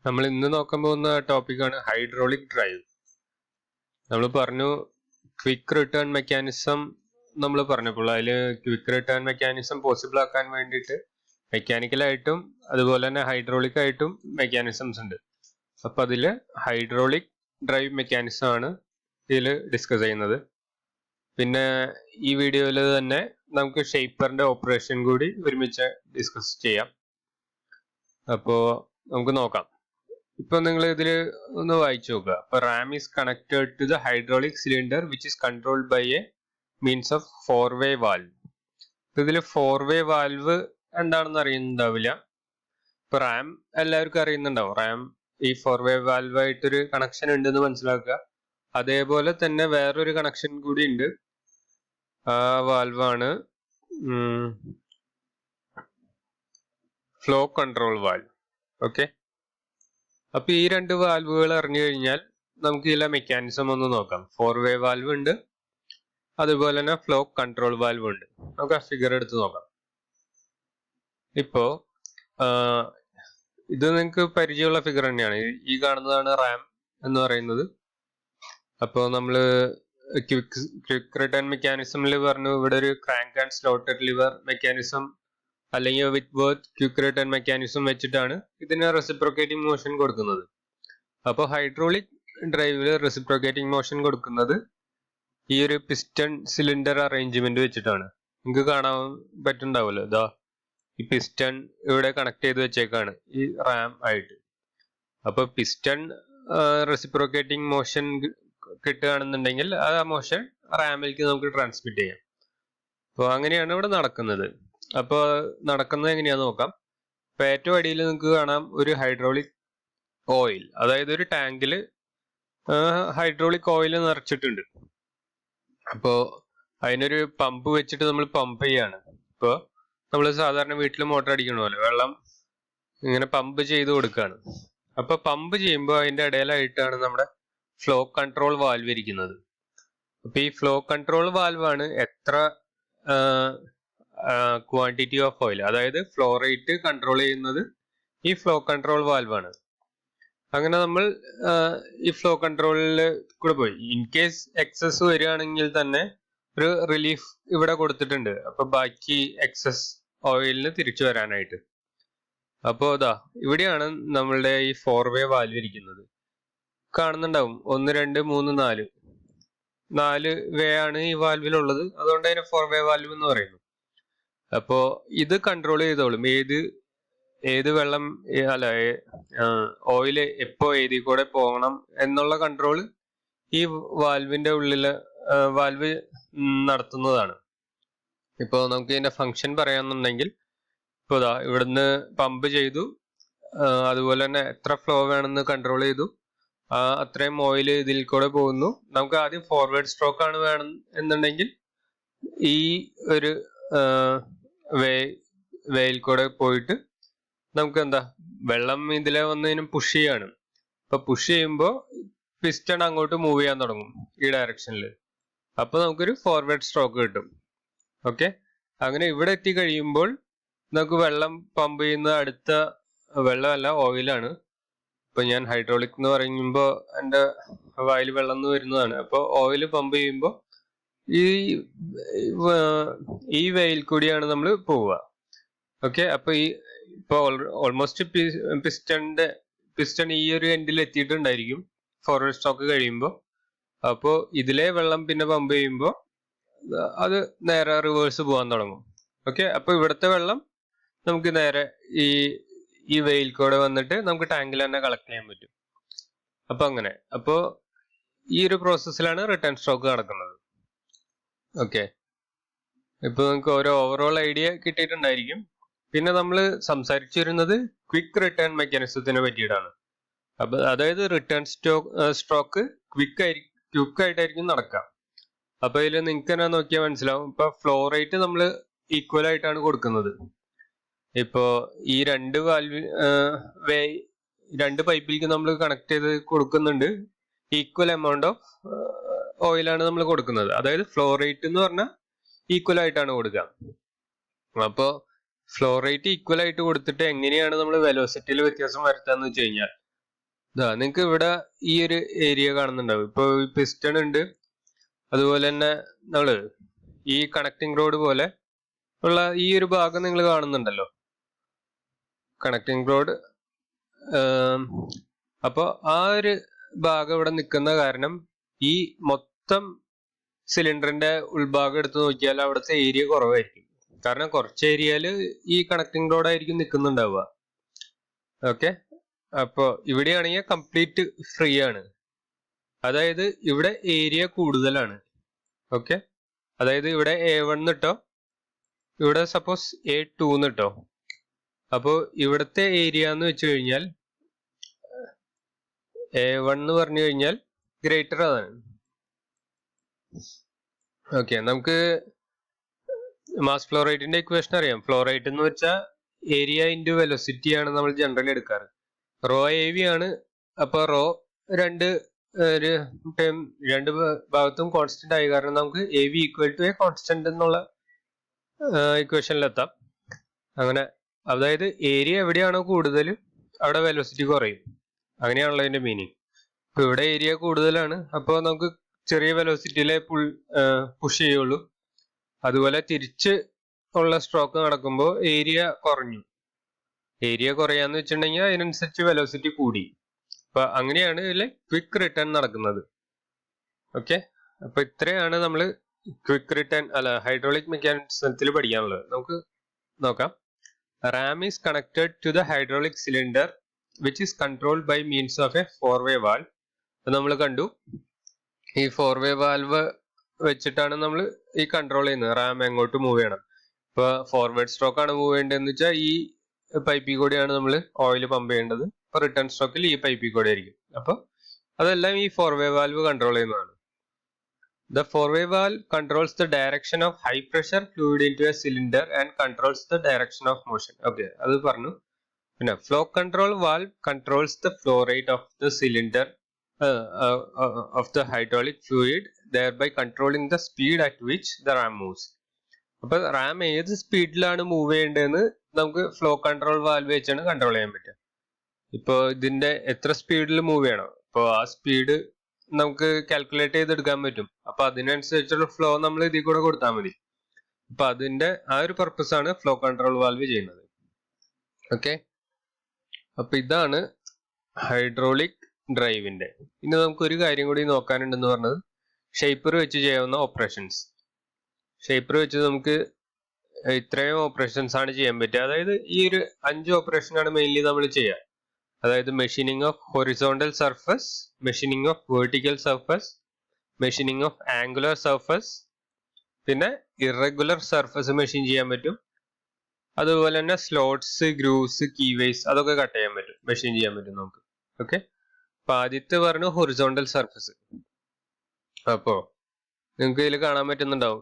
നമ്മൾ ഇന്ന് നോക്കാൻ പോകുന്ന ടോപ്പിക്കാണ് ഹൈഡ്രോളിക് ഡ്രൈവ്. നമ്മൾ പറഞ്ഞു ക്വിക്ക് റിട്ടേൺ മെക്കാനിസം നമ്മൾ പറഞ്ഞപ്പോൾ അതിൽ ക്വിക്ക് റിട്ടേൺ മെക്കാനിസം പോസിബിൾ ആക്കാൻ വേണ്ടിയിട്ട് മെക്കാനിക്കലായിട്ടും അതുപോലെ തന്നെ ഹൈഡ്രോളിക് ആയിട്ടും മെക്കാനിസംസ് ഉണ്ട്. അപ്പം അതിൽ ഹൈഡ്രോളിക് ഡ്രൈവ് മെക്കാനിസം ആണ് ഇതിൽ ഡിസ്കസ് ചെയ്യുന്നത്. പിന്നെ ഈ വീഡിയോയിൽ തന്നെ നമുക്ക് ഷേപ്പറിന്റെ ഓപ്പറേഷൻ കൂടി ഒരുമിച്ച് ഡിസ്കസ് ചെയ്യാം. അപ്പോൾ നമുക്ക് നോക്കാം. ഇപ്പൊ നിങ്ങൾ ഇതിൽ ഒന്ന് വായിച്ചു നോക്കുക. അപ്പൊ ram is connected to the hydraulic cylinder which is controlled by a means of 4-way valve. ഇതിൽ 4-way വാൽവ് എന്താണെന്ന് അറിയുന്നുണ്ടാവില്ല. ഇപ്പൊ റാം എല്ലാവർക്കും അറിയുന്നുണ്ടാവും. റാം ഈ 4-way വാൽവ് ആയിട്ടൊരു കണക്ഷൻ ഉണ്ടെന്ന് മനസ്സിലാക്കുക. അതേപോലെ തന്നെ വേറൊരു കണക്ഷൻ കൂടി ഉണ്ട്. ആ വാൽവാണ് ഫ്ലോ കൺട്രോൾ വാൽവ്. ഓക്കെ, അപ്പൊ ഈ രണ്ട് വാൽവുകൾ അറിഞ്ഞു കഴിഞ്ഞാൽ നമുക്ക് ഇതിലെ മെക്കാനിസം ഒന്ന് നോക്കാം. 4-way വാൽവ് ഉണ്ട്, അതുപോലെ തന്നെ ഫ്ലോ കൺട്രോൾ വാൽവ് ഉണ്ട്. നമുക്ക് ആ ഫിഗർ എടുത്ത് നോക്കാം. ഇപ്പോ ഇത് നിങ്ങൾക്ക് പരിചയമുള്ള ഫിഗർ തന്നെയാണ്. ഈ കാണുന്നതാണ് റാം എന്ന് പറയുന്നത്. അപ്പോൾ നമ്മള് ക്വിക്ക് റിട്ടേൺ മെക്കാനിസമിൽ പറഞ്ഞു ഇവിടെ ഒരു crank and slotted liver mechanism അല്ലെങ്കിൽ വിത്ത് ബർത്ത് ക്വിക്ക് റിട്ടേൺ മെക്കാനിസം വെച്ചിട്ടാണ് ഇതിന് റെസിപ്രോക്കേറ്റിംഗ് മോഷൻ കൊടുക്കുന്നത്. അപ്പോൾ ഹൈഡ്രോളിക് ഡ്രൈവില് റെസിപ്രോക്കേറ്റിംഗ് മോഷൻ കൊടുക്കുന്നത് ഈ ഒരു പിസ്റ്റൺ സിലിണ്ടർ അറേഞ്ച്മെന്റ് വെച്ചിട്ടാണ്. നിങ്ങൾക്ക് കാണാൻ പറ്റുന്നുണ്ടാവുമല്ലോ, ഇതാ ഈ പിസ്റ്റൺ ഇവിടെ കണക്ട് ചെയ്ത് വെച്ചേക്കാണ് ഈ റാം ആയിട്ട്. അപ്പൊ പിസ്റ്റൺ റെസിപ്രോക്കേറ്റിംഗ് മോഷൻ കിട്ടുകയാണെന്നുണ്ടെങ്കിൽ ആ മോഷൻ റാമിലേക്ക് നമുക്ക് ട്രാൻസ്മിറ്റ് ചെയ്യാം. അപ്പോൾ അങ്ങനെയാണ് ഇവിടെ നടക്കുന്നത്. അപ്പോൾ നടക്കുന്നത് എങ്ങനെയാന്ന് നോക്കാം. ഇപ്പൊ ഏറ്റവും അടിയിൽ നിങ്ങൾക്ക് കാണാം ഒരു ഹൈഡ്രോളിക് ഓയിൽ, അതായത് ഒരു ടാങ്കിൽ ഹൈഡ്രോളിക് ഓയിൽ നിറച്ചിട്ടുണ്ട്. അപ്പോ അതിനൊരു പമ്പ് വെച്ചിട്ട് നമ്മൾ പമ്പ് ചെയ്യാണ്. ഇപ്പോൾ നമ്മൾ സാധാരണ വീട്ടിൽ മോട്ടർ അടിക്കണ പോലെ വെള്ളം ഇങ്ങനെ പമ്പ് ചെയ്ത് കൊടുക്കുകയാണ്. അപ്പൊ പമ്പ് ചെയ്യുമ്പോൾ അതിന്റെ ഇടയിലായിട്ടാണ് നമ്മുടെ ഫ്ലോ കൺട്രോൾ വാൽവ് ഇരിക്കുന്നത്. അപ്പൊ ഈ ഫ്ലോ കൺട്രോൾ വാൽവാണ് എത്ര ക്വാണ്ടിറ്റി ഓഫ് ഓയിൽ, അതായത് ഫ്ലോ റേറ്റ് കൺട്രോൾ ചെയ്യുന്നത് ഈ ഫ്ലോ കൺട്രോൾ വാൽവാണ്. അങ്ങനെ നമ്മൾ ഈ ഫ്ലോ കൺട്രോളിൽ കൂടെ പോയി ഇൻ കേസ് എക്സസ് വരികയാണെങ്കിൽ തന്നെ ഒരു റിലീഫ് ഇവിടെ കൊടുത്തിട്ടുണ്ട്. അപ്പൊ ബാക്കി എക്സസ് ഓയിലിന് തിരിച്ചു വരാനായിട്ട്. അപ്പോ ഇതാ ഇവിടെയാണ് നമ്മളുടെ ഈ 4-way വാൽവ് ഇരിക്കുന്നത്. കാണുന്നുണ്ടാവും 1, 2, 3, 4 വേ ആണ് ഈ വാൽവിലുള്ളത്. അതുകൊണ്ട് അതിനെ 4-way വാൽവ് എന്ന് പറയുന്നു. അപ്പോ ഇത് കൺട്രോൾ ചെയ്തോളും ഏത് വെള്ളം അല്ല ഓയില് എപ്പോ ഏതിൽ കൂടെ പോകണം എന്നുള്ള കൺട്രോൾ ഈ വാൽവിന്റെ ഉള്ളില് വാൽവ് നടത്തുന്നതാണ്. ഇപ്പോ നമുക്ക് ഇതിന്റെ ഫങ്ഷൻ പറയാന്നുണ്ടെങ്കിൽ ഇപ്പൊ ഇതാ ഇവിടുന്ന് പമ്പ് ചെയ്തു, അതുപോലെ തന്നെ എത്ര ഫ്ലോ വേണമെന്ന് കൺട്രോൾ ചെയ്തു, അത്രയും ഓയിൽ ഇതിൽ കൂടെ പോകുന്നു. നമുക്ക് ആദ്യം ഫോർവേഡ് സ്ട്രോക്ക് ആണ് വേണം എന്നുണ്ടെങ്കിൽ ഈ ഒരു വേയിൽ കൂടെ പോയിട്ട് നമുക്ക് എന്താ വെള്ളം ഇതിലെ വന്നതിനും പുഷ് ചെയ്യാണ്. അപ്പൊ പുഷ് ചെയ്യുമ്പോൾ പിസ്റ്റൺ അങ്ങോട്ട് മൂവ് ചെയ്യാൻ തുടങ്ങും ഈ ഡയറക്ഷനിൽ. അപ്പൊ നമുക്കൊരു ഫോർവേഡ് സ്ട്രോക്ക് കിട്ടും. ഓക്കെ, അങ്ങനെ ഇവിടെ എത്തി കഴിയുമ്പോൾ നമുക്ക് വെള്ളം പമ്പ് ചെയ്യുന്ന അടുത്ത വെള്ളമല്ല ഓയിലാണ്. ഇപ്പൊ ഞാൻ ഹൈഡ്രോളിക് എന്ന് പറയുമ്പോൾ എൻ്റെ വായിൽ വെള്ളം എന്ന് വരുന്നതാണ്. അപ്പൊ ഓയിൽ പമ്പ് ചെയ്യുമ്പോൾ ഈ വെയിൽ കൂടിയാണ് നമ്മൾ പോവുക. ഓക്കെ, അപ്പൊ ഇപ്പൊ ഓൾമോസ്റ്റ് പിസ്റ്റൺ ഈ ഒരു എൻഡിൽ എത്തിയിട്ടുണ്ടായിരിക്കും ഫോർവേഡ് സ്ട്രോക്ക് കഴിയുമ്പോൾ. അപ്പോൾ ഇതിലെ വെള്ളം പിന്നെ പമ്പ് ചെയ്യുമ്പോൾ അത് നേരെ റിവേഴ്സ് പോകാൻ തുടങ്ങും. ഓക്കെ, അപ്പൊ ഇവിടുത്തെ വെള്ളം നമുക്ക് നേരെ ഈ വെയിൽ കൂടെ വന്നിട്ട് നമുക്ക് ടാങ്കിൽ തന്നെ കളക്ട് ചെയ്യാൻ പറ്റും. അപ്പൊ അങ്ങനെ അപ്പോ ഈ ഒരു പ്രോസസ്സിലാണ് റിട്ടേൺ സ്ട്രോക്ക് നടക്കുന്നത്. ഓക്കെ, ഇപ്പൊ നമുക്ക് ഓരോ ഓവറോൾ ഐഡിയ കിട്ടിയിട്ടുണ്ടായിരിക്കും. പിന്നെ നമ്മൾ സംസാരിച്ചു വരുന്നത് ക്വിക്ക് റിട്ടേൺ മെക്കാനിസത്തിനെ പറ്റിയിട്ടാണ്. അപ്പൊ അതായത് റിട്ടേൺ സ്ട്രോക്ക് ക്വിക്കായിട്ടായിരിക്കും നടക്കുക. അപ്പൊ ഇതിൽ നിങ്ങൾക്ക് തന്നെ നോക്കിയാൽ മനസ്സിലാവും. ഇപ്പൊ ഫ്ലോ റേറ്റ് നമ്മൾ ഈക്വൽ ആയിട്ടാണ് കൊടുക്കുന്നത്. ഇപ്പോ ഈ രണ്ട് പൈപ്പിലേക്ക് നമ്മൾ കണക്ട് ചെയ്ത് കൊടുക്കുന്നുണ്ട്. ഈക്വൽ എമൗണ്ട് ഓഫ് ഓയിലാണ് നമ്മൾ കൊടുക്കുന്നത്. അതായത് ഫ്ലോ റേറ്റ് എന്ന് പറഞ്ഞാൽ ഈക്വൽ ആയിട്ടാണ് കൊടുക്കുക. അപ്പോ ഫ്ലോ റേറ്റ് ഈക്വൽ ആയിട്ട് കൊടുത്തിട്ട് എങ്ങനെയാണ് നമ്മൾ വെലോസിറ്റിയിൽ വ്യത്യാസം വരുത്താന്ന് വെച്ച് കഴിഞ്ഞാൽ നിങ്ങൾക്ക് ഇവിടെ ഈ ഒരു ഏരിയ കാണുന്നുണ്ടാവും. ഇപ്പൊ പിസ്റ്റൺ ഉണ്ട്, അതുപോലെ തന്നെ നമ്മള് ഈ കണക്ടിങ് റോഡ് പോലെ ഉള്ള ഈ ഒരു ഭാഗം നിങ്ങൾ കാണുന്നുണ്ടല്ലോ, കണക്ടിങ് റോഡ്. അപ്പോൾ ആ ഒരു ഭാഗം ഇവിടെ നിൽക്കുന്ന കാരണം ഈ മൊത്തം സിലിണ്ടറിന്റെ ഉൾഭാഗം എടുത്ത് നോക്കിയാൽ അവിടുത്തെ ഏരിയ കുറവായിരിക്കും. കാരണം കുറച്ച് ഏരിയയില് ഈ കണക്ടിങ് റോഡ് ആയിരിക്കും നിൽക്കുന്നുണ്ടാവുക. ഓക്കെ, അപ്പൊ ഇവിടെയാണെങ്കിൽ കംപ്ലീറ്റ് ഫ്രീ ആണ്. അതായത് ഇവിടെ ഏരിയ കൂടുതലാണ്. ഓക്കെ, അതായത് ഇവിടെ A1 ഇട്ടോ, ഇവിടെ സപ്പോസ് A2 ഇട്ടോ. അപ്പോ ഇവിടുത്തെ ഏരിയ എന്ന് വെച്ച് കഴിഞ്ഞാൽ A1 എന്ന് പറഞ്ഞു കഴിഞ്ഞാൽ ഗ്രേറ്റർ ആണ്. ഓക്കെ, നമുക്ക് മാസ് ഫ്ലോ റേറ്റിന്റെ ഇക്വേഷൻ അറിയാം. ഫ്ലോ റേറ്റ് എന്ന് വെച്ചാൽ ഏരിയ ഇൻറ്റു വെലോസിറ്റി ആണ് നമ്മൾ ജനറലി എടുക്കാറ്. റോ AV ആണ്. അപ്പൊ റോ രണ്ട് ഭാഗത്തും കോൺസ്റ്റന്റ് ആയി കാരണം നമുക്ക് AV equal to a constant എന്നുള്ള ഇക്വേഷനിലെത്താം. അങ്ങനെ, അതായത് ഏരിയ എവിടെയാണോ കൂടുതൽ അവിടെ വെലോസിറ്റി കുറയും, അങ്ങനെയാണല്ലോ അതിന്റെ മീനിങ്. ഇപ്പൊ ഇവിടെ ഏരിയ കൂടുതലാണ്, അപ്പോൾ നമുക്ക് ചെറിയ വെലോസിറ്റിയിലെ പുഷ് ചെയ്യുള്ളൂ. അതുപോലെ തിരിച്ച് ഉള്ള സ്ട്രോക്ക് നടക്കുമ്പോൾ ഏരിയ കുറഞ്ഞു. ഏരിയ കുറയാന്ന് വെച്ചിട്ടുണ്ടെങ്കിൽ അതിനനുസരിച്ച് വെലോസിറ്റി കൂടി. അപ്പൊ അങ്ങനെയാണ് ഇതിലെ ക്വിക്ക് റിട്ടേൺ നടക്കുന്നത്. ഓക്കെ, അപ്പൊ ഇത്രയാണ് നമ്മൾ ക്വിക്ക് റിട്ടേൺ ഹൈഡ്രോളിക് മെക്കാനിസത്തിൽ പഠിക്കാനുള്ളത്. നമുക്ക് നോക്കാം. Ram is connected to the hydraulic cylinder which is controlled by means of a 4-way valve. നമ്മൾ കണ്ടു, ഈ 4-way വാൽവ് വെച്ചിട്ടാണ് നമ്മൾ ഈ കൺട്രോൾ ചെയ്യുന്നത്. റാം എങ്ങോട്ട് മൂവ് ചെയ്യണം. ഇപ്പൊ ഫോർവേഡ് സ്ട്രോക്ക് ആണ് മൂവ് ചെയ്യേണ്ടതെന്ന് വെച്ചാൽ ഈ പൈപ്പിൽ കൂടിയാണ് നമ്മൾ ഓയിൽ പമ്പ് ചെയ്യേണ്ടത്. ഇപ്പൊ റിട്ടേൺ സ്ട്രോക്കിൽ ഈ പൈപ്പിൽ കൂടെ ആയിരിക്കും. അപ്പൊ അതെല്ലാം ഈ 4-way വാൽവ് കൺട്രോൾ ചെയ്യുന്നതാണ്. The 4-way valve controls the direction of high pressure fluid into a cylinder and controls the direction of motion. Okay, അത് പറഞ്ഞു. പിന്നെ flow control valve controls the flow rate of the cylinder of the hydraulic fluid, thereby controlling the speed at which the ram moves. അപ്പൊ റാം ഏത് സ്പീഡിലാണ് move ചെയ്യേണ്ടതെന്ന് നമുക്ക് flow control valve വെച്ചാണ് control ചെയ്യാൻ പറ്റുക. ഇപ്പൊ ഇതിന്റെ എത്ര സ്പീഡിൽ മൂവ് ചെയ്യണം, ഇപ്പൊ ആ സ്പീഡ് നമുക്ക് കാൽക്കുലേറ്റ് ചെയ്തെടുക്കാൻ പറ്റും. അപ്പൊ അതിനനുസരിച്ചുള്ള ഫ്ലോ നമ്മൾ ഇതിൽ കൂടെ കൊടുത്താൽ മതി. അപ്പൊ അതിന്റെ ആ ഒരു പർപ്പസ് ആണ് ഫ്ലോ കൺട്രോൾ വാൽവ് ചെയ്യുന്നത്. ഓക്കെ, അപ്പൊ ഇതാണ് ഹൈഡ്രോളിക് ഡ്രൈവിന്റെ. ഇനി നമുക്ക് ഒരു കാര്യം കൂടി നോക്കാനുണ്ടെന്ന് പറഞ്ഞത് ഷേപ്പർ വെച്ച് ചെയ്യാവുന്ന ഓപ്പറേഷൻസ്. ഷേപ്പർ വെച്ച് നമുക്ക് ഇത്രയും ഓപ്പറേഷൻസ് ആണ് ചെയ്യാൻ പറ്റുക. അതായത് ഈ ഒരു 5 ഓപ്പറേഷൻ ആണ് മെയിൻലി നമ്മൾ ചെയ്യുക. അതായത് machining of horizontal surface, machining of vertical surface, machining of angular surface, പിന്നെ ഇറഗുലർ സർഫസ് മെഷീൻ ചെയ്യാൻ പറ്റും. അതുപോലെ തന്നെ സ്ലോട്ട്സ്, ഗ്രൂവ്സ്, കീവേസ് അതൊക്കെ കട്ട് ചെയ്യാൻ പറ്റും, മെഷീൻ ചെയ്യാൻ പറ്റും നമുക്ക്. ഓക്കെ, അപ്പൊ ആദ്യത്തെ പറഞ്ഞു ഹൊറിസോണ്ടൽ സർഫസ്. അപ്പോ നിങ്ങൾക്ക് ഇതിൽ കാണാൻ പറ്റുന്നുണ്ടാവും.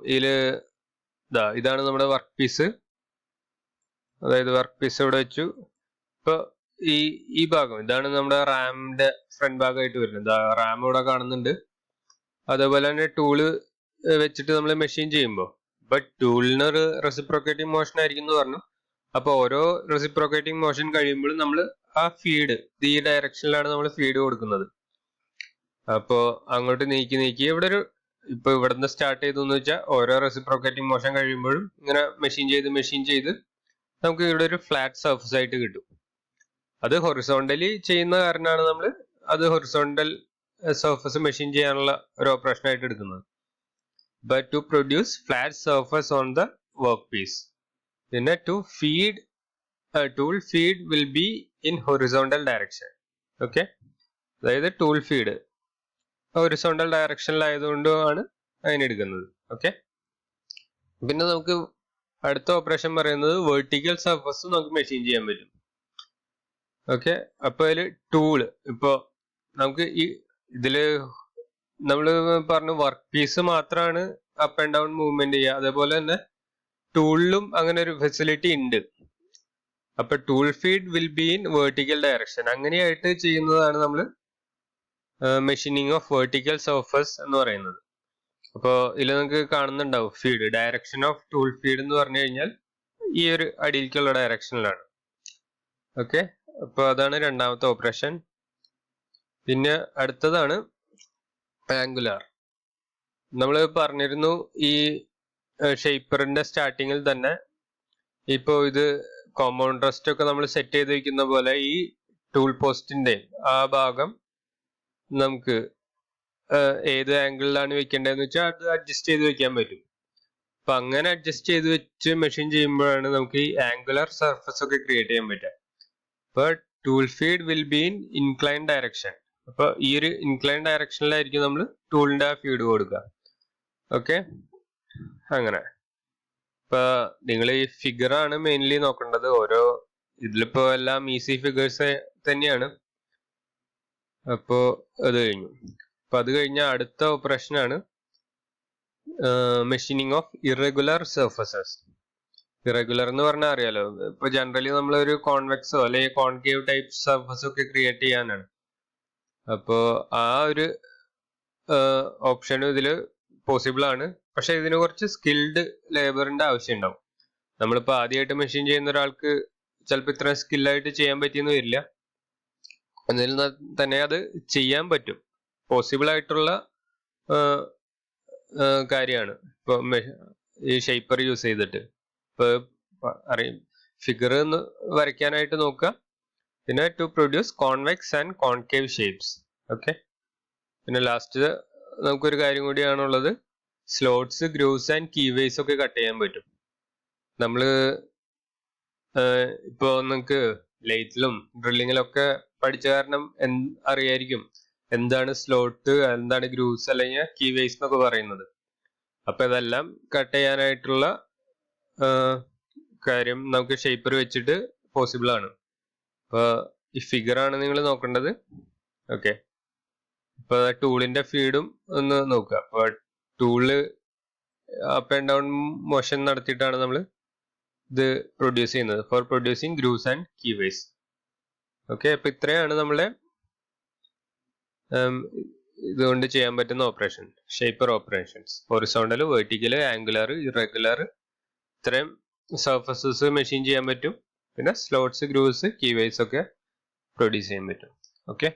ഇതാണ് നമ്മുടെ വർക്ക് പീസ്. അതായത് വർക്ക് പീസ് ഇവിടെ വെച്ചു. ഇപ്പൊ ഈ ഭാഗം ഇതാണ് നമ്മുടെ റാമിന്റെ ഫ്രണ്ട് ഭാഗമായിട്ട് വരുന്നത്. റാം ഇവിടെ കാണുന്നുണ്ട്. അതേപോലെ തന്നെ ടൂള് വെച്ചിട്ട് നമ്മൾ മെഷീൻ ചെയ്യുമ്പോൾ ബട്ട് ടൂളിന് ഒരു റെസിപ്രോക്കേറ്റിംഗ് മോഷൻ ആയിരിക്കും എന്ന് പറഞ്ഞു. അപ്പൊ ഓരോ റെസിപ്രോക്കേറ്റിംഗ് മോഷൻ കഴിയുമ്പോഴും നമ്മൾ ആ ഫീഡ് ഈ ഡയറക്ഷനിലാണ് നമ്മൾ ഫീഡ് കൊടുക്കുന്നത്. അപ്പോ അങ്ങോട്ട് നീക്കി ഇവിടെ ഒരു ഇപ്പൊ ഇവിടെ നിന്ന് സ്റ്റാർട്ട് ചെയ്തു എന്ന് വെച്ചാൽ ഓരോ റെസിപ്രോക്കേറ്റിംഗ് മോഷൻ കഴിയുമ്പോഴും ഇങ്ങനെ മെഷീൻ ചെയ്ത് നമുക്ക് ഇവിടെ ഒരു ഫ്ലാറ്റ് സർഫസ് ആയിട്ട് കിട്ടും. അത് ഹൊറിസോണ്ടലി ചെയ്യുന്ന കാരണമാണ് നമ്മൾ അത് ഹൊറിസോണ്ടൽ സർഫസ് മെഷീൻ ചെയ്യാനുള്ള ഒരു ഓപ്പറേഷൻ ആയിട്ട് എടുക്കുന്നത്. But to produce flat surface on the work piece. പിന്നെ tool feed will be in horizontal direction. Okay, അതായത് ടൂൾ ഫീഡ് ഹൊറിസോണ്ടൽ ഡയറക്ഷനിലായതുകൊണ്ടാണ് അതിനെടുക്കുന്നത്. ഓക്കെ, പിന്നെ നമുക്ക് അടുത്ത ഓപ്പറേഷൻ പറയുന്നത് വെർട്ടിക്കൽ സർഫസ് നമുക്ക് മെഷീൻ ചെയ്യാൻ പറ്റും. ഓക്കെ, അപ്പൊ അതില് ടൂള് ഇപ്പൊ നമുക്ക് ഇതില് നമ്മള് പറഞ്ഞു വർക്ക് പീസ് മാത്രമാണ് അപ്പ് ആൻഡ് ഡൗൺ മൂവ്മെന്റ് ചെയ്യുക. അതേപോലെ തന്നെ ടൂളിലും അങ്ങനെ ഒരു ഫെസിലിറ്റി ഉണ്ട്. അപ്പൊ tool feed will be in vertical direction. അങ്ങനെയായിട്ട് ചെയ്യുന്നതാണ് നമ്മൾ മെഷീനിങ് ഓഫ് വെർട്ടിക്കൽ സർഫസ് എന്ന് പറയുന്നത്. അപ്പോ ഇതിൽ നിങ്ങൾക്ക് കാണുന്നുണ്ടാവും feed, direction of tool feed എന്ന് പറഞ്ഞു കഴിഞ്ഞാൽ ഈ ഒരു അടിയിലേക്കുള്ള ഡയറക്ഷനിലാണ്. ഓക്കെ, അപ്പൊ അതാണ് രണ്ടാമത്തെ ഓപ്പറേഷൻ. പിന്നെ അടുത്തതാണ് ആംഗുലാർ. നമ്മൾ പറഞ്ഞിരുന്നു ഈ ഷേപ്പറിന്റെ സ്റ്റാർട്ടിങ്ങിൽ തന്നെ ഇപ്പോ ഇത് കോമ്പൗണ്ട് റെസ്റ്റ് ഒക്കെ നമ്മൾ സെറ്റ് ചെയ്ത് വെക്കുന്ന പോലെ ഈ ടൂൾ പോസ്റ്റിന്റെ ആ ഭാഗം നമുക്ക് ഏത് ആംഗിളിലാണ് വെക്കേണ്ടതെന്ന് വെച്ചാൽ അത് അഡ്ജസ്റ്റ് ചെയ്ത് വെക്കാൻ പറ്റും. അപ്പൊ അങ്ങനെ അഡ്ജസ്റ്റ് ചെയ്ത് വെച്ച് മെഷീൻ ചെയ്യുമ്പോഴാണ് നമുക്ക് ഈ ആംഗുലർ സർഫസ് ഒക്കെ ക്രിയേറ്റ് ചെയ്യാൻ പറ്റുക. അപ്പൊ tool feed will be in incline direction. അപ്പൊ ഈ ഒരു ഇൻക്ലൈൻ ഡയറക്ഷനിലായിരിക്കും നമ്മൾ ടൂളിന്റെ ആ ഫീഡ് കൊടുക്കുക. ഓക്കെ, അങ്ങനെ. ഇപ്പൊ നിങ്ങൾ ഈ ഫിഗർ ആണ് മെയിൻലി നോക്കേണ്ടത്. ഓരോ ഇതിലിപ്പോ എല്ലാം ഈസി ഫിഗേഴ്സ് തന്നെയാണ്. അപ്പോ അത് കഴിഞ്ഞു. അപ്പൊ അത് കഴിഞ്ഞ അടുത്ത ഓപ്പറേഷൻ ആണ് machining of irregular surfaces. Irregular എന്ന് പറഞ്ഞാൽ അറിയാലോ, ഇപ്പൊ ജനറലി നമ്മൾ ഒരു കോൺവെക്സോ അല്ലെങ്കിൽ കോൺകേവ് ടൈപ്പ് സർഫസ് ഒക്കെ ക്രിയേറ്റ് ചെയ്യാനാണ്. അപ്പോ ആ ഒരു ഓപ്ഷനും ഇതിൽ പോസിബിൾ ആണ്. പക്ഷെ ഇതിന് കുറച്ച് സ്കിൽഡ് ലേബറിന്റെ ആവശ്യം ഉണ്ടാവും. നമ്മളിപ്പോ ആദ്യമായിട്ട് മെഷീൻ ചെയ്യുന്ന ഒരാൾക്ക് ചിലപ്പോൾ ഇത്ര സ്കില്ലായിട്ട് ചെയ്യാൻ പറ്റിയെന്ന് വരില്ല. എന്നിരുന്നാൽ തന്നെ അത് ചെയ്യാൻ പറ്റും, പോസിബിൾ ആയിട്ടുള്ള കാര്യമാണ്. ഇപ്പൊ ഈ ഷേപ്പർ യൂസ് ചെയ്തിട്ട് ഇപ്പൊ അറിയും ഫിഗർ ഒന്ന് വരയ്ക്കാനായിട്ട് നോക്കുക. പിന്നെ to produce convex and concave shapes. Okay, പിന്നെ ലാസ്റ്റ് നമുക്കൊരു കാര്യം കൂടിയാണുള്ളത്, സ്ലോട്ട്സ്, ഗ്രൂവ്സ് ആൻഡ് കീവേസ് ഒക്കെ കട്ട് ചെയ്യാൻ പറ്റും. നമ്മള് ഇപ്പോ നിങ്ങൾക്ക് ലെയ്ത്തിലും ഡ്രില്ലിങ്ങിലും ഒക്കെ പഠിച്ച കാരണം അറിയായിരിക്കും എന്താണ് സ്ലോട്ട്, എന്താണ് ഗ്രൂവ്സ് അല്ലെങ്കിൽ കീവേസ് എന്നൊക്കെ പറയുന്നത്. അപ്പൊ ഇതെല്ലാം കട്ട് ചെയ്യാനായിട്ടുള്ള കാര്യം നമുക്ക് ഷേപ്പർ വെച്ചിട്ട് പോസിബിൾ ആണ്. അപ്പൊ ഈ ഫിഗർ ആണ് നിങ്ങൾ നോക്കേണ്ടത്. ഓക്കെ, ഇപ്പൊ ടൂളിന്റെ ഫീഡും ഒന്ന് നോക്കുക. അപ്പൊ tool up and down motion നടത്തിയിട്ടാണ് നമ്മൾ ഇത് പ്രൊഡ്യൂസ് ചെയ്യുന്നത് for producing grooves and keyways. Okay, അപ്പൊ ഇത്രയാണ് നമ്മളെ ഇതുകൊണ്ട് ചെയ്യാൻ പറ്റുന്ന operation, shaper operations. Horizontal, vertical, angular, irregular, ഇത്രയും സർഫസസ് മെഷീൻ ചെയ്യാൻ പറ്റും. പിന്നെ സ്ലോട്ട്സ്, ഗ്രൂവ്സ്, കീവേസ് ഒക്കെ പ്രൊഡ്യൂസ് ചെയ്യാൻ പറ്റും. ഓക്കെ.